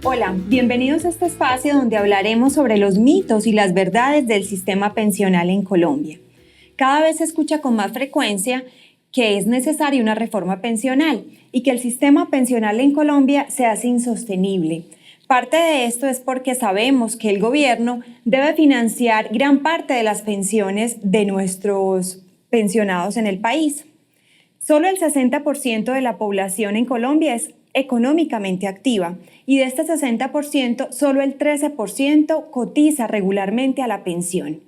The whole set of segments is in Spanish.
Hola, bienvenidos a este espacio donde hablaremos sobre los mitos y las verdades del sistema pensional en Colombia. Cada vez se escucha con más frecuencia que es necesaria una reforma pensional y que el sistema pensional en Colombia se hace insostenible. Parte de esto es porque sabemos que el gobierno debe financiar gran parte de las pensiones de nuestros pensionados en el país. Solo el 60% de la población en Colombia es económicamente activa y de este 60%, solo el 13% cotiza regularmente a la pensión.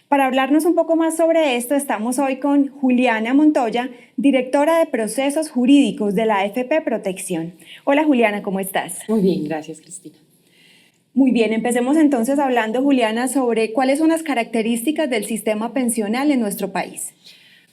Para hablarnos un poco más sobre esto, estamos hoy con Juliana Montoya, directora de Procesos Jurídicos de la AFP Protección. Hola Juliana, ¿cómo estás? Muy bien, gracias Cristina. Muy bien, empecemos entonces hablando, Juliana, sobre cuáles son las características del sistema pensional en nuestro país.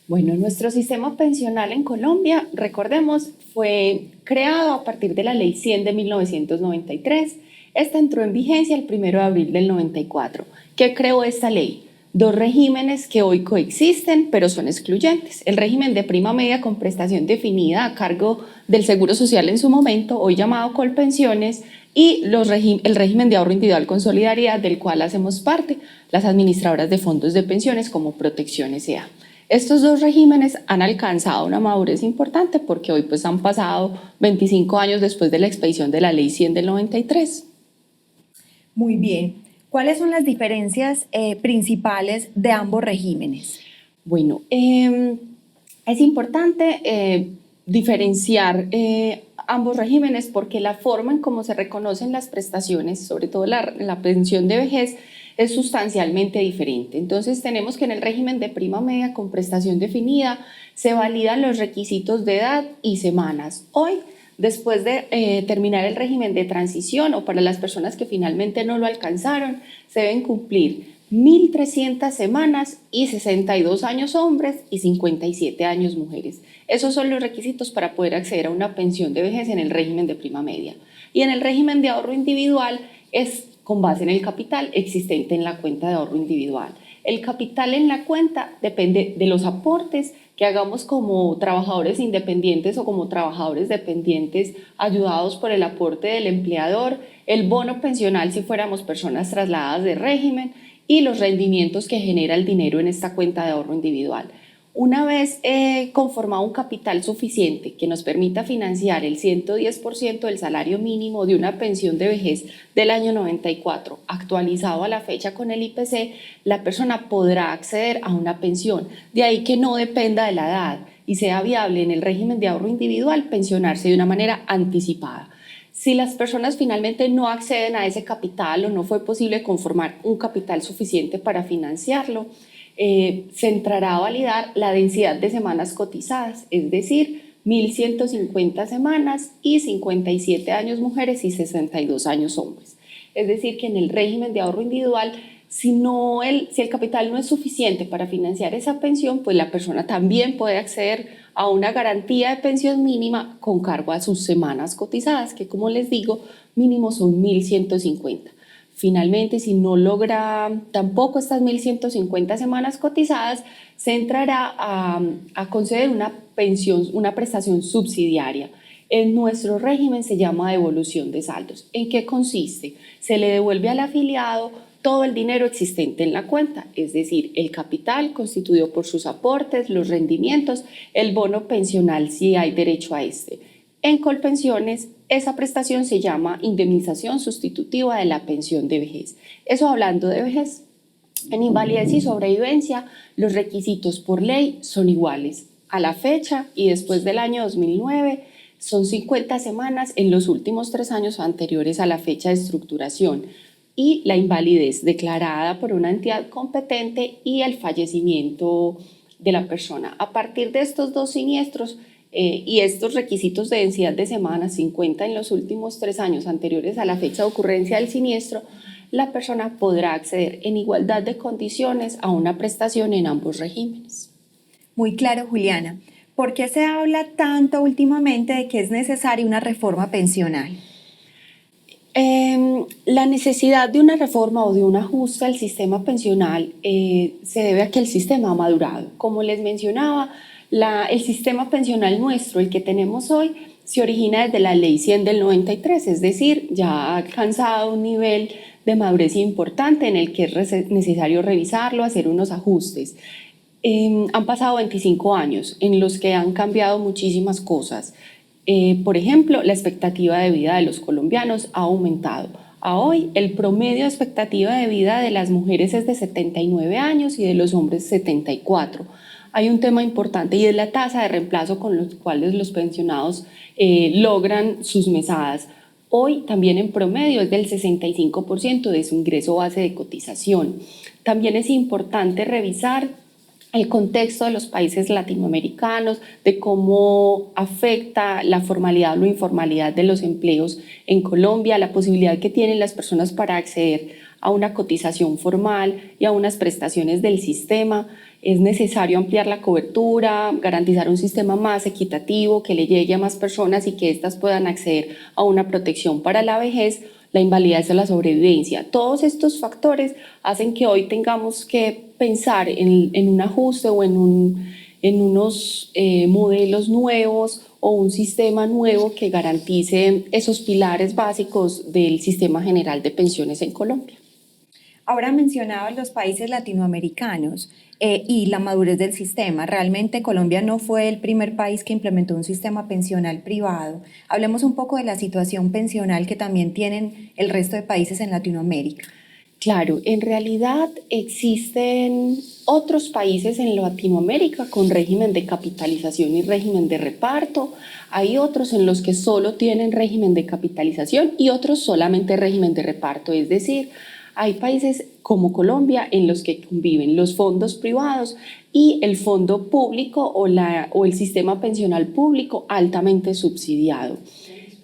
Bueno, nuestro sistema pensional en Colombia, recordemos, fue creado a partir de la Ley 100 de 1993. Esta entró en vigencia el 1 de abril del 94. ¿Qué creó esta ley? Dos regímenes que hoy coexisten, pero son excluyentes. El régimen de prima media con prestación definida a cargo del Seguro Social en su momento, hoy llamado Colpensiones, y el régimen de ahorro individual con solidaridad, del cual hacemos parte las administradoras de fondos de pensiones como Protección S.A. Estos dos regímenes han alcanzado una madurez importante porque hoy pues han pasado 25 años después de la expedición de la Ley 100 del 93. Muy bien. ¿Cuáles son las diferencias principales de ambos regímenes? Bueno, es importante diferenciar ambos regímenes porque la forma en cómo se reconocen las prestaciones, sobre todo la pensión de vejez, es sustancialmente diferente. Entonces tenemos que en el régimen de prima media con prestación definida se validan los requisitos de edad y semanas. Hoy, después de terminar el régimen de transición o para las personas que finalmente no lo alcanzaron, se deben cumplir 1.300 semanas y 62 años hombres y 57 años mujeres. Esos son los requisitos para poder acceder a una pensión de vejez en el régimen de prima media. Y en el régimen de ahorro individual es con base en el capital existente en la cuenta de ahorro individual. El capital en la cuenta depende de los aportes que hagamos como trabajadores independientes o como trabajadores dependientes ayudados por el aporte del empleador, el bono pensional si fuéramos personas trasladadas de régimen y los rendimientos que genera el dinero en esta cuenta de ahorro individual. Una vez conformado un capital suficiente que nos permita financiar el 110% del salario mínimo de una pensión de vejez del año 94, actualizado a la fecha con el IPC, la persona podrá acceder a una pensión. De ahí que no dependa de la edad y sea viable en el régimen de ahorro individual pensionarse de una manera anticipada. Si las personas finalmente no acceden a ese capital o no fue posible conformar un capital suficiente para financiarlo, se entrará a validar la densidad de semanas cotizadas, es decir, 1.150 semanas y 57 años mujeres y 62 años hombres. Es decir, que en el régimen de ahorro individual, si el capital no es suficiente para financiar esa pensión, pues la persona también puede acceder a una garantía de pensión mínima con cargo a sus semanas cotizadas, que como les digo, mínimo son 1.150. Finalmente, si no logra tampoco estas 1.150 semanas cotizadas, se entrará a conceder una prestación subsidiaria. En nuestro régimen se llama devolución de saldos. ¿En qué consiste? Se le devuelve al afiliado todo el dinero existente en la cuenta, es decir, el capital constituido por sus aportes, los rendimientos, el bono pensional si hay derecho a este. En Colpensiones, esa prestación se llama indemnización sustitutiva de la pensión de vejez. Eso hablando de vejez. En invalidez y sobrevivencia, los requisitos por ley son iguales. A la fecha y después del año 2009, son 50 semanas en los últimos 3 años anteriores a la fecha de estructuración y la invalidez declarada por una entidad competente y el fallecimiento de la persona. A partir de estos dos siniestros, y estos requisitos de densidad de semanas, 50 en los últimos 3 años anteriores a la fecha de ocurrencia del siniestro, la persona podrá acceder en igualdad de condiciones a una prestación en ambos regímenes. Muy claro, Juliana. ¿Por qué se habla tanto últimamente de que es necesaria una reforma pensional? La necesidad de una reforma o de un ajuste al sistema pensional se debe a que el sistema ha madurado. Como les mencionaba, El sistema pensional nuestro, el que tenemos hoy, se origina desde la Ley 100 del 93, es decir, ya ha alcanzado un nivel de madurez importante en el que es necesario revisarlo, hacer unos ajustes. Han pasado 25 años en los que han cambiado muchísimas cosas. Por ejemplo, la expectativa de vida de los colombianos ha aumentado. A hoy, el promedio de expectativa de vida de las mujeres es de 79 años y de los hombres 74. Hay un tema importante y es la tasa de reemplazo con los cuales los pensionados logran sus mesadas. Hoy también en promedio es del 65% de su ingreso base de cotización. También es importante revisar el contexto de los países latinoamericanos, de cómo afecta la formalidad o la informalidad de los empleos en Colombia, la posibilidad que tienen las personas para acceder a una cotización formal y a unas prestaciones del sistema. Es necesario ampliar la cobertura, garantizar un sistema más equitativo, que le llegue a más personas y que éstas puedan acceder a una protección para la vejez, la invalidez o la sobrevivencia. Todos estos factores hacen que hoy tengamos que pensar en un ajuste o en unos modelos nuevos o un sistema nuevo que garantice esos pilares básicos del sistema general de pensiones en Colombia. Ahora mencionabas los países latinoamericanos y la madurez del sistema. Realmente Colombia no fue el primer país que implementó un sistema pensional privado. Hablemos un poco de la situación pensional que también tienen el resto de países en Latinoamérica. Claro, en realidad existen otros países en Latinoamérica con régimen de capitalización y régimen de reparto. Hay otros en los que solo tienen régimen de capitalización y otros solamente régimen de reparto. Es decir, hay países como Colombia en los que conviven los fondos privados y el fondo público o el sistema pensional público altamente subsidiado.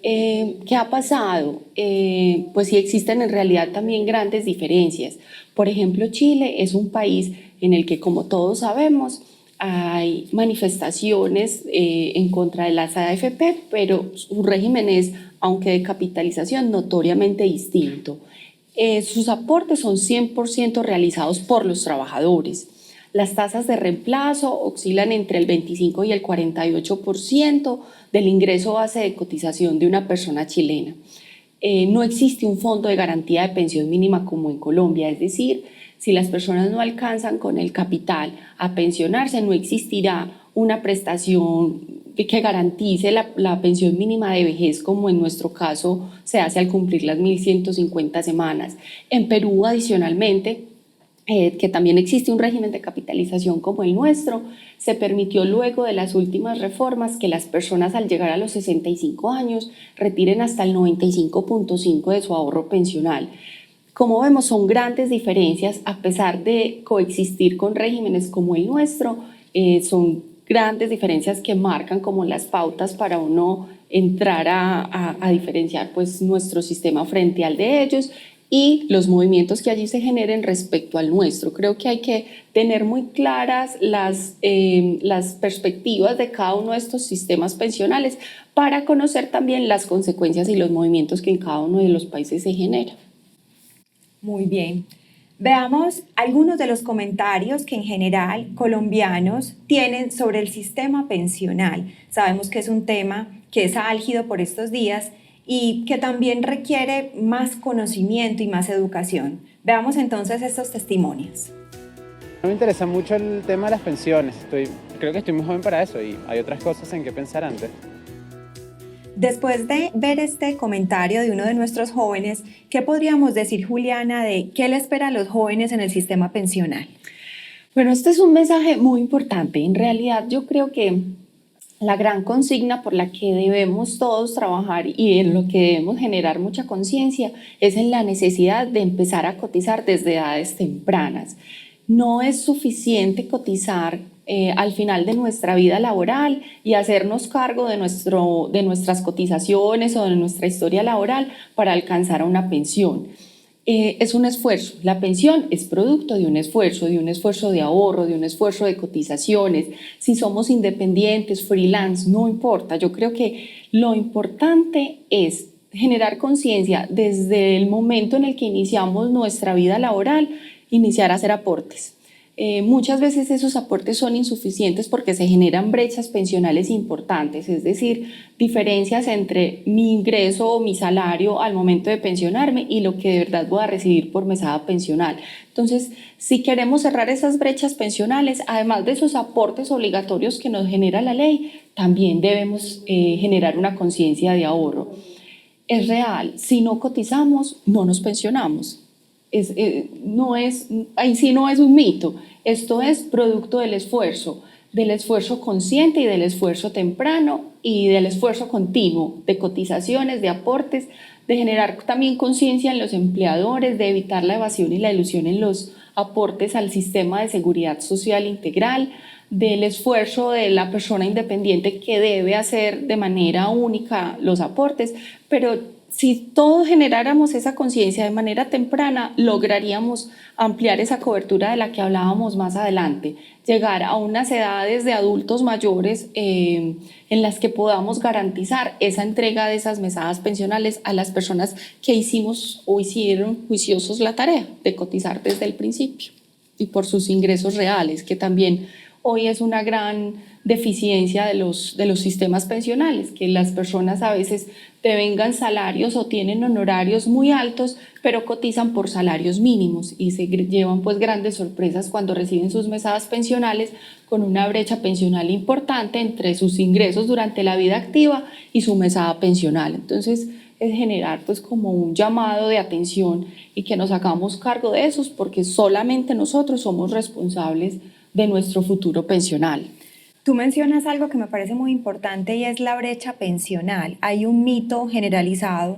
¿Qué ha pasado? Pues sí existen en realidad también grandes diferencias. Por ejemplo, Chile es un país en el que, como todos sabemos, hay manifestaciones en contra de las AFP, pero su régimen es, aunque de capitalización, notoriamente distinto. Sus aportes son 100% realizados por los trabajadores. Las tasas de reemplazo oscilan entre el 25 y el 48% del ingreso base de cotización de una persona chilena. No existe un fondo de garantía de pensión mínima como en Colombia, es decir, si las personas no alcanzan con el capital a pensionarse, no existirá una prestación que garantice la pensión mínima de vejez, como en nuestro caso se hace al cumplir las 1.150 semanas. En Perú, adicionalmente, que también existe un régimen de capitalización como el nuestro, se permitió luego de las últimas reformas que las personas al llegar a los 65 años retiren hasta el 95.5% de su ahorro pensional. Como vemos, son grandes diferencias, a pesar de coexistir con regímenes como el nuestro, son grandes diferencias que marcan como las pautas para uno entrar a diferenciar pues nuestro sistema frente al de ellos y los movimientos que allí se generen respecto al nuestro. Creo que hay que tener muy claras las perspectivas de cada uno de estos sistemas pensionales para conocer también las consecuencias y los movimientos que en cada uno de los países se generan. Muy bien. Veamos algunos de los comentarios que en general colombianos tienen sobre el sistema pensional. Sabemos que es un tema que es álgido por estos días y que también requiere más conocimiento y más educación. Veamos entonces estos testimonios. Me interesa mucho el tema de las pensiones. Creo que estoy muy joven para eso y hay otras cosas en que pensar antes. Después de ver este comentario de uno de nuestros jóvenes, ¿qué podríamos decir, Juliana, de qué le espera a los jóvenes en el sistema pensional? Bueno, este es un mensaje muy importante. En realidad, yo creo que la gran consigna por la que debemos todos trabajar y en lo que debemos generar mucha conciencia es en la necesidad de empezar a cotizar desde edades tempranas. No es suficiente cotizar al final de nuestra vida laboral y hacernos cargo de nuestras cotizaciones o de nuestra historia laboral para alcanzar a una pensión. Es un esfuerzo. La pensión es producto de un esfuerzo de ahorro, de un esfuerzo de cotizaciones. Si somos independientes, freelance, no importa. Yo creo que lo importante es generar conciencia desde el momento en el que iniciamos nuestra vida laboral, iniciar a hacer aportes. muchas veces esos aportes son insuficientes porque se generan brechas pensionales importantes, es decir, diferencias entre mi ingreso o mi salario al momento de pensionarme y lo que de verdad voy a recibir por mesada pensional. Entonces, si queremos cerrar esas brechas pensionales, además de esos aportes obligatorios que nos genera la ley, también debemos generar una conciencia de ahorro. Es real, si no cotizamos, no nos pensionamos. Ahí sí no es un mito, esto es producto del esfuerzo consciente y del esfuerzo temprano y del esfuerzo continuo de cotizaciones, de aportes, de generar también conciencia en los empleadores, de evitar la evasión y la ilusión en los aportes al sistema de seguridad social integral, del esfuerzo de la persona independiente que debe hacer de manera única los aportes, pero si todos generáramos esa conciencia de manera temprana, lograríamos ampliar esa cobertura de la que hablábamos más adelante, llegar a unas edades de adultos mayores en las que podamos garantizar esa entrega de esas mesadas pensionales a las personas que hicimos o hicieron juiciosos la tarea de cotizar desde el principio y por sus ingresos reales, que también hoy es una gran deficiencia de los sistemas pensionales, que las personas a veces devengan salarios o tienen honorarios muy altos, pero cotizan por salarios mínimos y se llevan pues grandes sorpresas cuando reciben sus mesadas pensionales con una brecha pensional importante entre sus ingresos durante la vida activa y su mesada pensional. Entonces, es generar pues como un llamado de atención y que nos hagamos cargo de esos, porque solamente nosotros somos responsables de nuestro futuro pensional. Tú mencionas algo que me parece muy importante y es la brecha pensional. Hay un mito generalizado.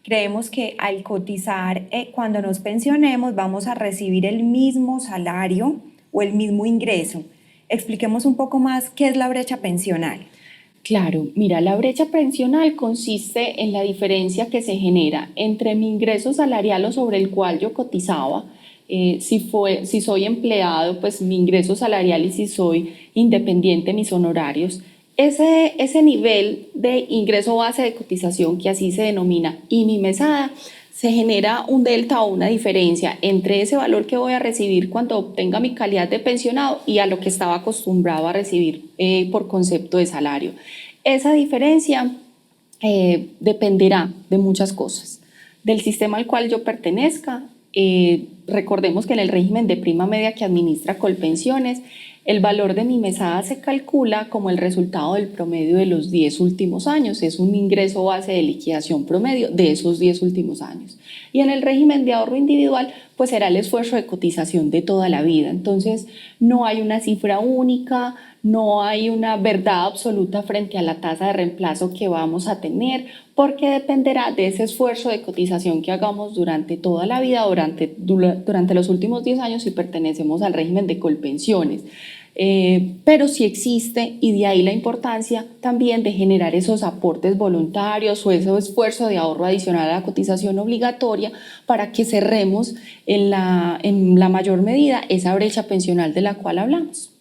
Creemos que al cotizar, cuando nos pensionemos, vamos a recibir el mismo salario o el mismo ingreso. Expliquemos un poco más qué es la brecha pensional. Claro, mira, la brecha pensional consiste en la diferencia que se genera entre mi ingreso salarial o sobre el cual yo cotizaba. Si soy empleado, pues mi ingreso salarial, y si soy independiente, mis honorarios. Ese nivel de ingreso base de cotización, que así se denomina, y mi mesada, se genera un delta o una diferencia entre ese valor que voy a recibir cuando obtenga mi calidad de pensionado y a lo que estaba acostumbrado a recibir por concepto de salario. Esa diferencia dependerá de muchas cosas, del sistema al cual yo pertenezca. Recordemos que en el régimen de prima media que administra Colpensiones, el valor de mi mesada se calcula como el resultado del promedio de los 10 últimos años. Es un ingreso base de liquidación promedio de esos 10 últimos años. Y en el régimen de ahorro individual, pues será el esfuerzo de cotización de toda la vida. Entonces, no hay una cifra única, no hay una verdad absoluta frente a la tasa de reemplazo que vamos a tener, porque dependerá de ese esfuerzo de cotización que hagamos durante toda la vida, durante los últimos 10 años si pertenecemos al régimen de Colpensiones. Pero sí existe, y de ahí la importancia también de generar esos aportes voluntarios o ese esfuerzo de ahorro adicional a la cotización obligatoria para que cerremos en la mayor medida esa brecha pensional de la cual hablamos.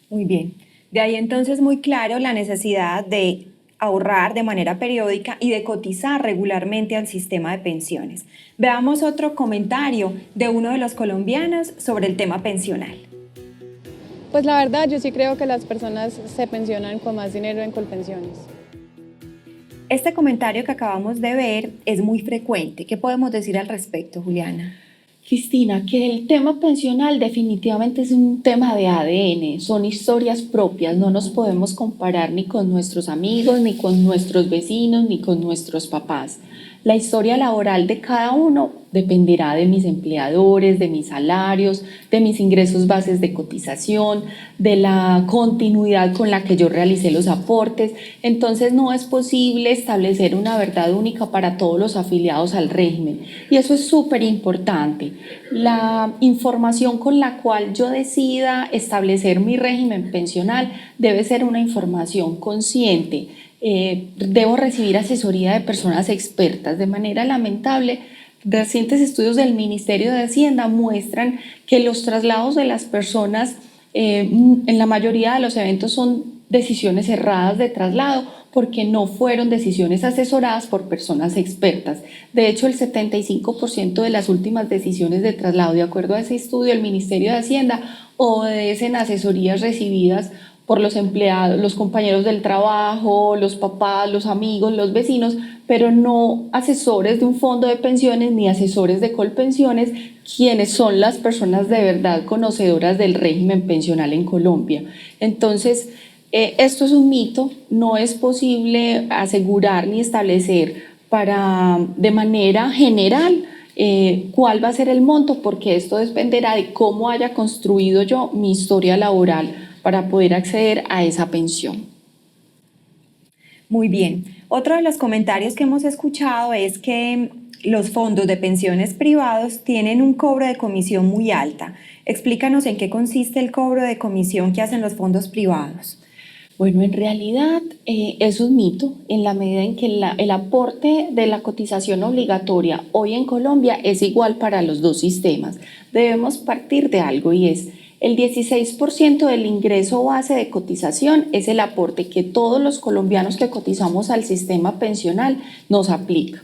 Muy bien. De ahí entonces muy claro la necesidad de ahorrar de manera periódica y de cotizar regularmente al sistema de pensiones. Veamos otro comentario de uno de los colombianos sobre el tema pensional. Pues la verdad, yo sí creo que las personas se pensionan con más dinero en Colpensiones. Este comentario que acabamos de ver es muy frecuente. ¿Qué podemos decir al respecto, Juliana? Cristina, que el tema pensional definitivamente es un tema de ADN, son historias propias, no nos podemos comparar ni con nuestros amigos, ni con nuestros vecinos, ni con nuestros papás. La historia laboral de cada uno dependerá de mis empleadores, de mis salarios, de mis ingresos bases de cotización, de la continuidad con la que yo realicé los aportes. Entonces no es posible establecer una verdad única para todos los afiliados al régimen. Y eso es súper importante. La información con la cual yo decida establecer mi régimen pensional debe ser una información consciente. Debo recibir asesoría de personas expertas. De manera lamentable, recientes estudios del Ministerio de Hacienda muestran que los traslados de las personas en la mayoría de los eventos son decisiones erradas de traslado porque no fueron decisiones asesoradas por personas expertas. De hecho, el 75% de las últimas decisiones de traslado, de acuerdo a ese estudio del Ministerio de Hacienda, obedecen a asesorías recibidas por los empleados, los compañeros del trabajo, los papás, los amigos, los vecinos, pero no asesores de un fondo de pensiones ni asesores de Colpensiones, quienes son las personas de verdad conocedoras del régimen pensional en Colombia. Entonces, esto es un mito, no es posible asegurar ni establecer de manera general cuál va a ser el monto, porque esto dependerá de cómo haya construido yo mi historia laboral para poder acceder a esa pensión. Muy bien. Otro de los comentarios que hemos escuchado es que los fondos de pensiones privados tienen un cobro de comisión muy alta. Explícanos en qué consiste el cobro de comisión que hacen los fondos privados. Bueno, en realidad es un mito en la medida en que el aporte de la cotización obligatoria hoy en Colombia es igual para los dos sistemas. Debemos partir de algo y es el 16% del ingreso base de cotización es el aporte que todos los colombianos que cotizamos al sistema pensional nos aplica.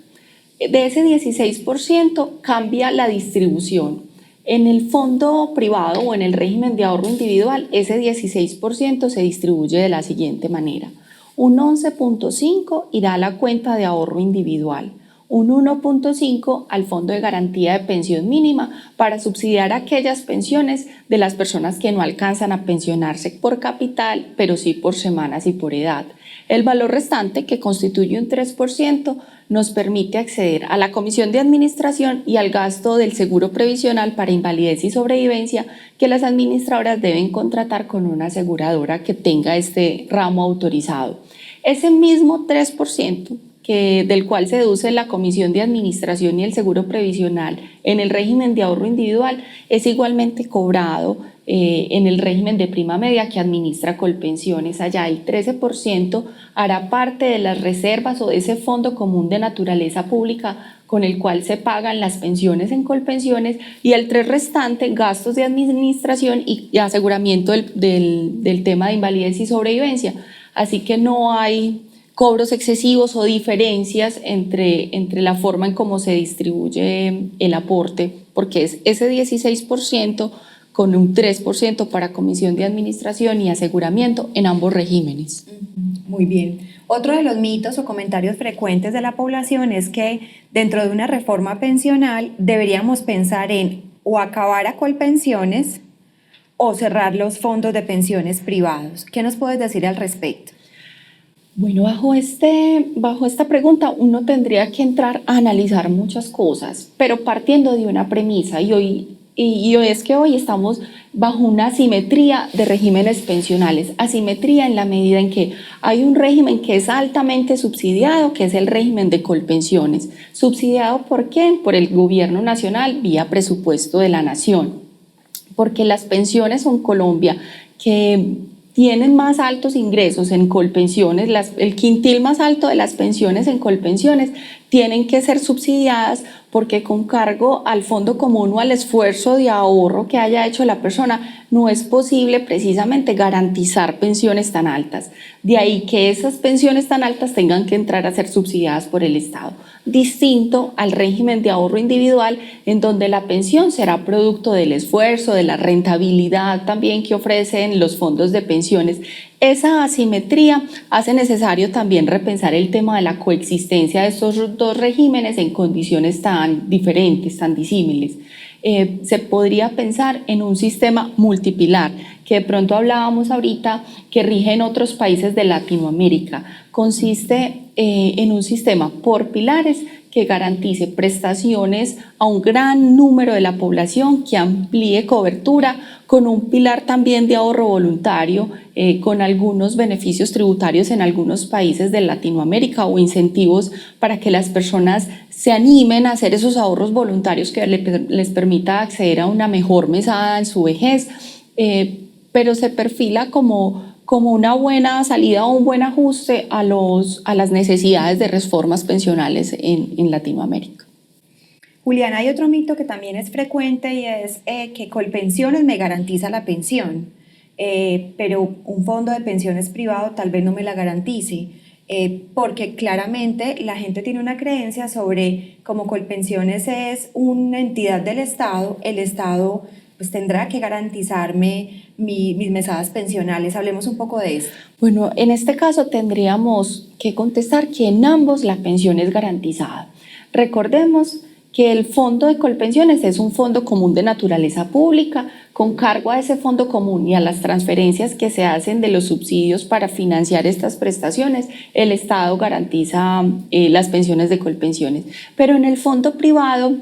De ese 16% cambia la distribución. En el fondo privado o en el régimen de ahorro individual, ese 16% se distribuye de la siguiente manera. Un 11.5% irá a la cuenta de ahorro individual, un 1.5% al Fondo de Garantía de Pensión Mínima para subsidiar aquellas pensiones de las personas que no alcanzan a pensionarse por capital, pero sí por semanas y por edad. El valor restante, que constituye un 3%, nos permite acceder a la comisión de administración y al gasto del seguro previsional para invalidez y sobrevivencia que las administradoras deben contratar con una aseguradora que tenga este ramo autorizado. Ese mismo 3% del cual se deduce la comisión de administración y el seguro previsional en el régimen de ahorro individual es igualmente cobrado en el régimen de prima media que administra Colpensiones. Allá el 13% hará parte de las reservas o de ese fondo común de naturaleza pública con el cual se pagan las pensiones en Colpensiones, y el 3% restante gastos de administración y aseguramiento del tema de invalidez y sobrevivencia. Así que no hay cobros excesivos o diferencias entre la forma en cómo se distribuye el aporte, porque es ese 16% con un 3% para comisión de administración y aseguramiento en ambos regímenes. Muy bien. Otro de los mitos o comentarios frecuentes de la población es que dentro de una reforma pensional deberíamos pensar en o acabar a Colpensiones o cerrar los fondos de pensiones privados. ¿Qué nos puedes decir al respecto? Bueno, bajo esta pregunta uno tendría que entrar a analizar muchas cosas, pero partiendo de una premisa, y es que hoy estamos bajo una asimetría de regímenes pensionales, asimetría en la medida en que hay un régimen que es altamente subsidiado, que es el régimen de Colpensiones. ¿Subsidiado por quién? Por el gobierno nacional vía presupuesto de la nación, porque las pensiones en Colombia que tienen más altos ingresos en Colpensiones, el quintil más alto de las pensiones en Colpensiones tienen que ser subsidiadas porque con cargo al fondo común o al esfuerzo de ahorro que haya hecho la persona no es posible precisamente garantizar pensiones tan altas. De ahí que esas pensiones tan altas tengan que entrar a ser subsidiadas por el Estado. Distinto al régimen de ahorro individual, en donde la pensión será producto del esfuerzo, de la rentabilidad también que ofrecen los fondos de pensiones. Esa asimetría hace necesario también repensar el tema de la coexistencia de estos dos regímenes en condiciones tan diferentes, tan disímiles. Se podría pensar en un sistema multipilar, que de pronto hablábamos ahorita, que rige en otros países de Latinoamérica. Consiste en un sistema por pilares que garantice prestaciones a un gran número de la población, que amplíe cobertura, con un pilar también de ahorro voluntario, con algunos beneficios tributarios en algunos países de Latinoamérica o incentivos para que las personas se animen a hacer esos ahorros voluntarios que les permita acceder a una mejor mesada en su vejez, pero se perfila como una buena salida o un buen ajuste a las necesidades de reformas pensionales en Latinoamérica. Juliana, hay otro mito que también es frecuente y es que Colpensiones me garantiza la pensión. pero un fondo de pensiones privado tal vez no me la garantice, porque claramente la gente tiene una creencia sobre como Colpensiones es una entidad del Estado, el Estado pues tendrá que garantizarme mis mesadas pensionales. Hablemos un poco de eso. Bueno, en este caso tendríamos que contestar que en ambos la pensión es garantizada. Recordemos que el fondo de Colpensiones es un fondo común de naturaleza pública. Con cargo a ese fondo común y a las transferencias que se hacen de los subsidios para financiar estas prestaciones, el Estado garantiza las pensiones de Colpensiones. Pero en el fondo privado,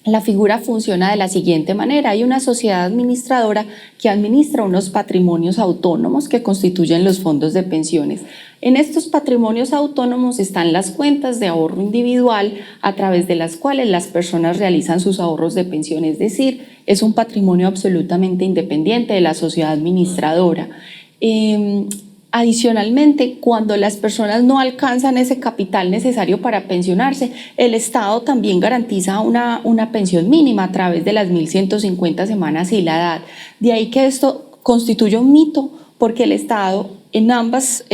la figura funciona de la siguiente manera. Hay una sociedad administradora que administra unos patrimonios autónomos que constituyen los fondos de pensiones. En estos patrimonios autónomos están las cuentas de ahorro individual a través de las cuales las personas realizan sus ahorros de pensión, es decir, es un patrimonio absolutamente independiente de la sociedad administradora. Adicionalmente, cuando las personas no alcanzan ese capital necesario para pensionarse, el Estado también garantiza una pensión mínima a través de las 1.150 semanas y la edad. De ahí que esto constituye un mito, porque el Estado en ambos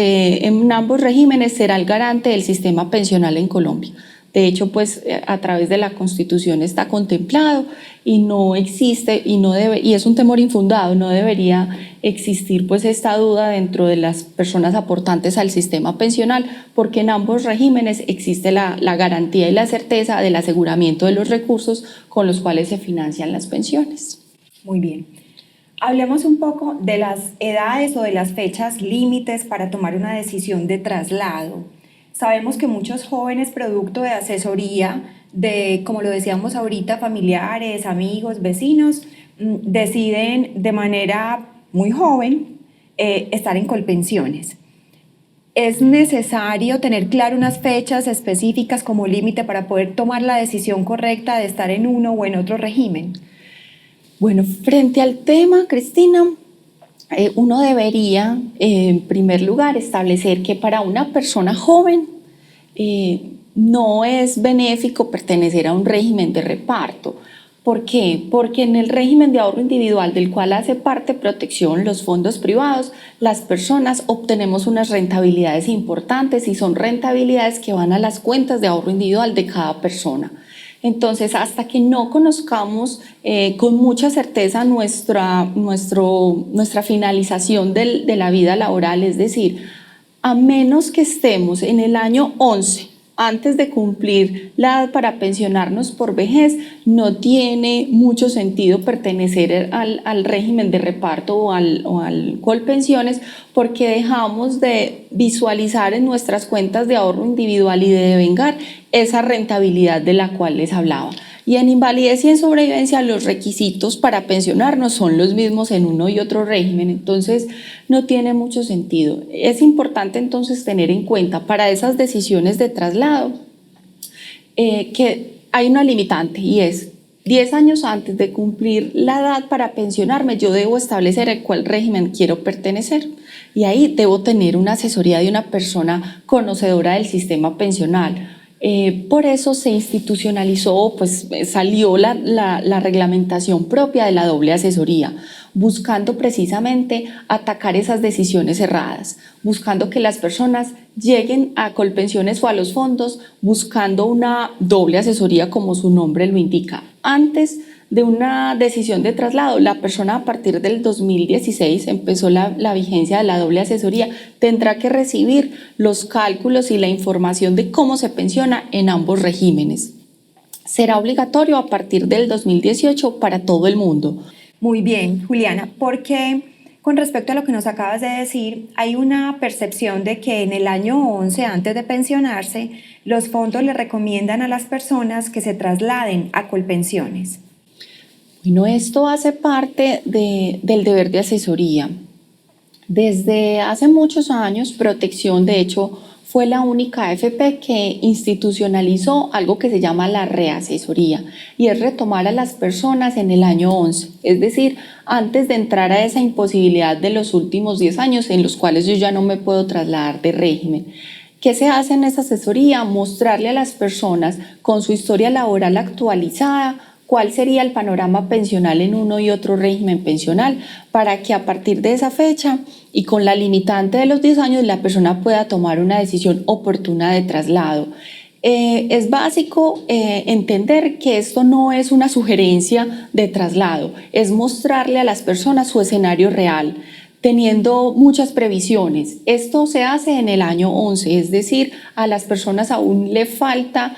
regímenes será el garante del sistema pensional en Colombia. De hecho, pues a través de la Constitución está contemplado y no existe y es un temor infundado, no debería existir pues esta duda dentro de las personas aportantes al sistema pensional, porque en ambos regímenes existe la garantía y la certeza del aseguramiento de los recursos con los cuales se financian las pensiones. Muy bien. Hablemos un poco de las edades o de las fechas límites para tomar una decisión de traslado. Sabemos que muchos jóvenes, producto de asesoría, de, como lo decíamos ahorita, familiares, amigos, vecinos, deciden de manera muy joven estar en Colpensiones. ¿Es necesario tener claro unas fechas específicas como límite para poder tomar la decisión correcta de estar en uno o en otro régimen? Bueno, frente al tema, Cristina, uno debería, en primer lugar, establecer que para una persona joven no es benéfico pertenecer a un régimen de reparto. ¿Por qué? Porque en el régimen de ahorro individual del cual hace parte Protección, los fondos privados, las personas obtenemos unas rentabilidades importantes y son rentabilidades que van a las cuentas de ahorro individual de cada persona. Entonces, hasta que no conozcamos con mucha certeza nuestra finalización de la vida laboral, es decir, a menos que estemos en el año 11, antes de cumplir la edad para pensionarnos por vejez, no tiene mucho sentido pertenecer al régimen de reparto o al Colpensiones, porque dejamos de visualizar en nuestras cuentas de ahorro individual y de devengar esa rentabilidad de la cual les hablaba. Y en invalidez y en sobrevivencia los requisitos para pensionarnos son los mismos en uno y otro régimen, entonces no tiene mucho sentido. Es importante entonces tener en cuenta para esas decisiones de traslado que hay una limitante y es 10 años antes de cumplir la edad para pensionarme, yo debo establecer a cuál régimen quiero pertenecer y ahí debo tener una asesoría de una persona conocedora del sistema pensional. Por eso se institucionalizó, pues salió la reglamentación propia de la doble asesoría, buscando precisamente atacar esas decisiones erradas, buscando que las personas lleguen a Colpensiones o a los fondos buscando una doble asesoría como su nombre lo indica. Antes de una decisión de traslado, la persona a partir del 2016 empezó la vigencia de la doble asesoría, tendrá que recibir los cálculos y la información de cómo se pensiona en ambos regímenes. Será obligatorio a partir del 2018 para todo el mundo. Muy bien, Juliana, porque con respecto a lo que nos acabas de decir, hay una percepción de que en el año 11, antes de pensionarse, los fondos le recomiendan a las personas que se trasladen a Colpensiones. Bueno, esto hace parte del deber de asesoría. Desde hace muchos años, Protección, de hecho, fue la única AFP que institucionalizó algo que se llama la reasesoría y es retomar a las personas en el año 11, es decir, antes de entrar a esa imposibilidad de los últimos 10 años en los cuales yo ya no me puedo trasladar de régimen. ¿Qué se hace en esa asesoría? Mostrarle a las personas con su historia laboral actualizada cuál sería el panorama pensional en uno y otro régimen pensional, para que a partir de esa fecha y con la limitante de los 10 años la persona pueda tomar una decisión oportuna de traslado. Es básico entender que esto no es una sugerencia de traslado, es mostrarle a las personas su escenario real, teniendo muchas previsiones. Esto se hace en el año 11, es decir, a las personas aún le falta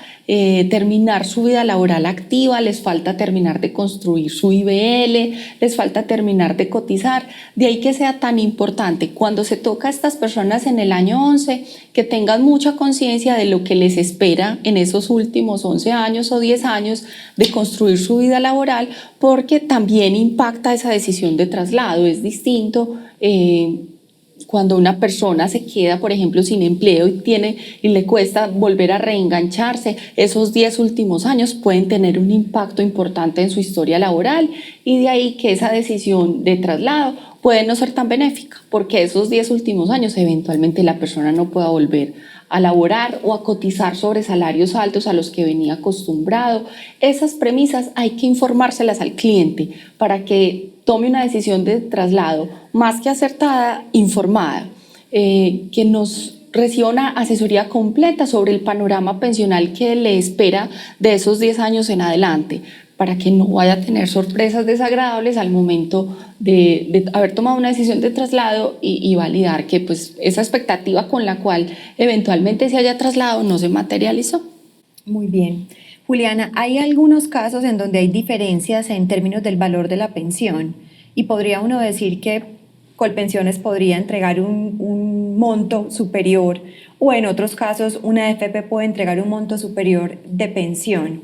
terminar su vida laboral activa, les falta terminar de construir su IBL, les falta terminar de cotizar. De ahí que sea tan importante cuando se toca a estas personas en el año 11 que tengan mucha conciencia de lo que les espera en esos últimos 11 años o 10 años de construir su vida laboral, porque también impacta esa decisión de traslado. Es distinto cuando una persona se queda, por ejemplo, sin empleo y le cuesta volver a reengancharse. Esos 10 últimos años pueden tener un impacto importante en su historia laboral, y de ahí que esa decisión de traslado puede no ser tan benéfica, porque esos 10 últimos años eventualmente la persona no pueda volver a laborar o a cotizar sobre salarios altos a los que venía acostumbrado. Esas premisas hay que informárselas al cliente para que tome una decisión de traslado más que acertada, informada, que nos reciba una asesoría completa sobre el panorama pensional que le espera de esos 10 años en adelante, para que no vaya a tener sorpresas desagradables al momento de haber tomado una decisión de traslado y validar que pues, esa expectativa con la cual eventualmente se haya trasladado no se materializó. Muy bien. Juliana, hay algunos casos en donde hay diferencias en términos del valor de la pensión, y podría uno decir que Colpensiones podría entregar un monto superior, o en otros casos una AFP puede entregar un monto superior de pensión.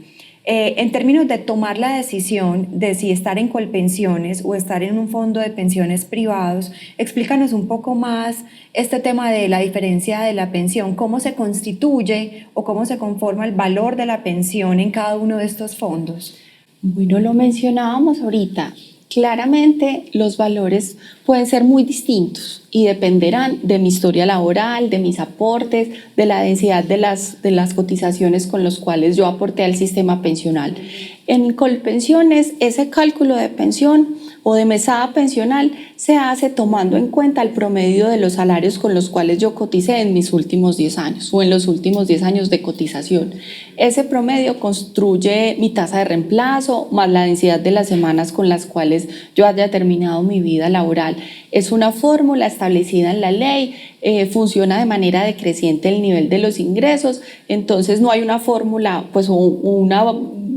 En términos de tomar la decisión de si estar en Colpensiones o estar en un fondo de pensiones privados, explícanos un poco más este tema de la diferencia de la pensión, cómo se constituye o cómo se conforma el valor de la pensión en cada uno de estos fondos. Bueno, lo mencionábamos ahorita. Claramente los valores pueden ser muy distintos y dependerán de mi historia laboral, de mis aportes, de la densidad de las cotizaciones con los cuales yo aporté al sistema pensional. En Colpensiones, ese cálculo de pensión o de mesada pensional se hace tomando en cuenta el promedio de los salarios con los cuales yo coticé en mis últimos 10 años o en los últimos 10 años de cotización. Ese promedio construye mi tasa de reemplazo más la densidad de las semanas con las cuales yo haya terminado mi vida laboral. Es una fórmula establecida en la ley, funciona de manera decreciente el nivel de los ingresos, entonces no hay una fórmula, pues una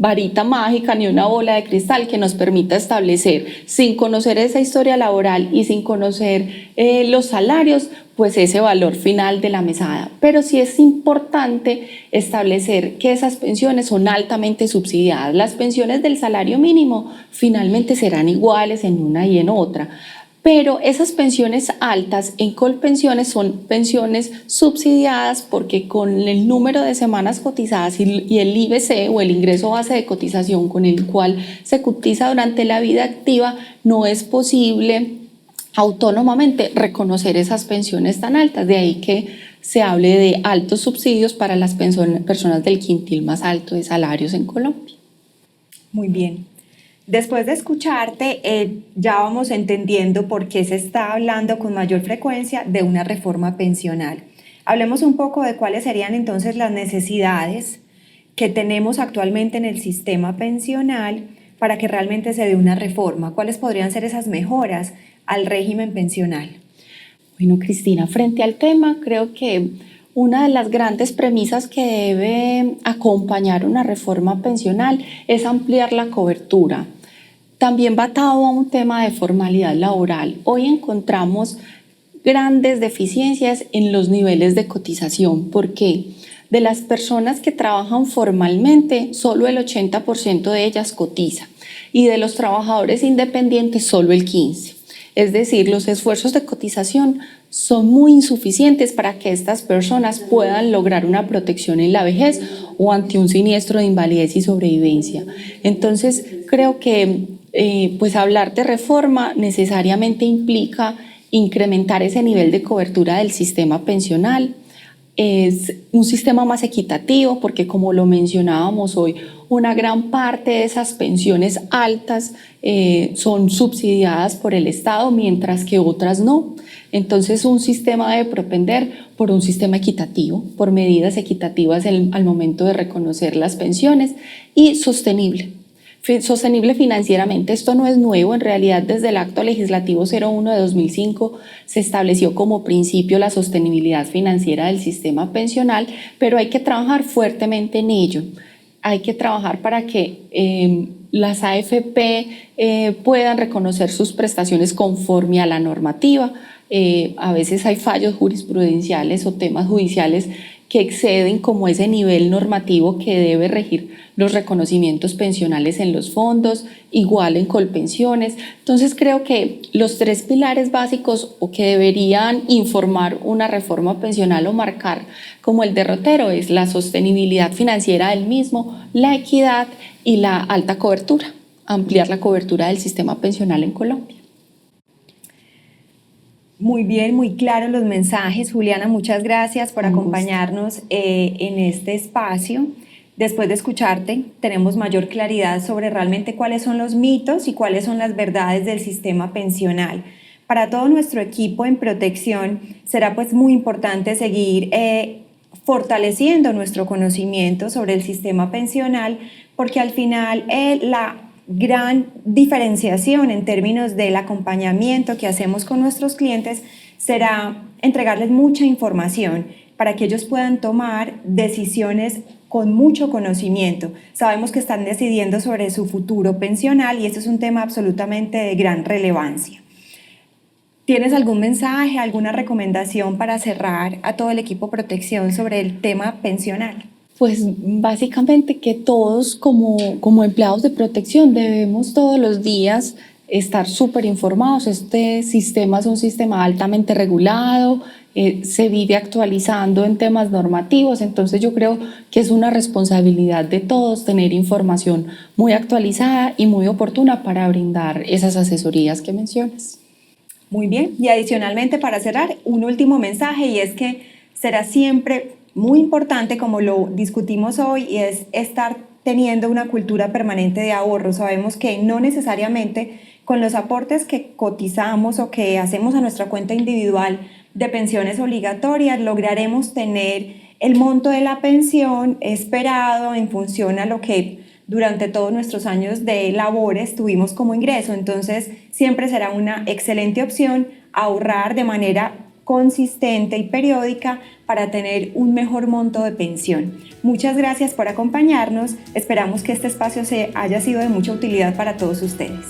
varita mágica ni una bola de cristal que nos permita establecer, sin conocer esa historia laboral y sin conocer los salarios, pues ese valor final de la mesada. Pero sí es importante establecer que esas pensiones son altamente subsidiadas. Las pensiones del salario mínimo finalmente serán iguales en una y en otra, pero esas pensiones altas en Colpensiones son pensiones subsidiadas porque con el número de semanas cotizadas y el IBC o el ingreso base de cotización con el cual se cotiza durante la vida activa, no es posible autónomamente reconocer esas pensiones tan altas. De ahí que se hable de altos subsidios para las personas del quintil más alto de salarios en Colombia. Muy bien. Después de escucharte, ya vamos entendiendo por qué se está hablando con mayor frecuencia de una reforma pensional. Hablemos un poco de cuáles serían entonces las necesidades que tenemos actualmente en el sistema pensional para que realmente se dé una reforma. ¿Cuáles podrían ser esas mejoras al régimen pensional? Bueno, Cristina, frente al tema, creo que una de las grandes premisas que debe acompañar una reforma pensional es ampliar la cobertura. También va atado a un tema de formalidad laboral. Hoy encontramos grandes deficiencias en los niveles de cotización. ¿Por qué? De las personas que trabajan formalmente, solo el 80% de ellas cotiza, y de los trabajadores independientes, solo el 15%. Es decir, los esfuerzos de cotización son muy insuficientes para que estas personas puedan lograr una protección en la vejez o ante un siniestro de invalidez y sobrevivencia. Entonces, creo que pues hablar de reforma necesariamente implica incrementar ese nivel de cobertura del sistema pensional, es un sistema más equitativo porque, como lo mencionábamos hoy, una gran parte de esas pensiones altas son subsidiadas por el Estado, mientras que otras no. Entonces, un sistema debe propender por un sistema equitativo, por medidas equitativas al momento de reconocer las pensiones, y sostenible. Sostenible financieramente. Esto no es nuevo, en realidad desde el Acto Legislativo 01 de 2005 se estableció como principio la sostenibilidad financiera del sistema pensional, pero hay que trabajar fuertemente en ello. Hay que trabajar para que las AFP puedan reconocer sus prestaciones conforme a la normativa. A veces hay fallos jurisprudenciales o temas judiciales que exceden como ese nivel normativo que debe regir los reconocimientos pensionales en los fondos, igual en Colpensiones. Entonces creo que los 3 pilares básicos o que deberían informar una reforma pensional o marcar como el derrotero es la sostenibilidad financiera del mismo, la equidad y la alta cobertura, ampliar la cobertura del sistema pensional en Colombia. Muy bien, muy claros los mensajes. Juliana, muchas gracias por acompañarnos en este espacio. Después de escucharte, tenemos mayor claridad sobre realmente cuáles son los mitos y cuáles son las verdades del sistema pensional. Para todo nuestro equipo en protección será pues muy importante seguir fortaleciendo nuestro conocimiento sobre el sistema pensional, porque al final la gran diferenciación en términos del acompañamiento que hacemos con nuestros clientes será entregarles mucha información para que ellos puedan tomar decisiones con mucho conocimiento. Sabemos que están decidiendo sobre su futuro pensional y este es un tema absolutamente de gran relevancia. ¿Tienes algún mensaje, alguna recomendación para cerrar a todo el equipo protección sobre el tema pensional? Pues básicamente que todos como empleados de protección debemos todos los días estar súper informados. Este sistema es un sistema altamente regulado, se vive actualizando en temas normativos, entonces yo creo que es una responsabilidad de todos tener información muy actualizada y muy oportuna para brindar esas asesorías que mencionas. Muy bien, y adicionalmente para cerrar, un último mensaje y es que será siempre muy importante, como lo discutimos hoy, y es estar teniendo una cultura permanente de ahorro. Sabemos que no necesariamente con los aportes que cotizamos o que hacemos a nuestra cuenta individual de pensiones obligatorias lograremos tener el monto de la pensión esperado en función a lo que durante todos nuestros años de labores tuvimos como ingreso. Entonces siempre será una excelente opción ahorrar de manera consistente y periódica para tener un mejor monto de pensión. Muchas gracias por acompañarnos. Esperamos que este espacio haya sido de mucha utilidad para todos ustedes.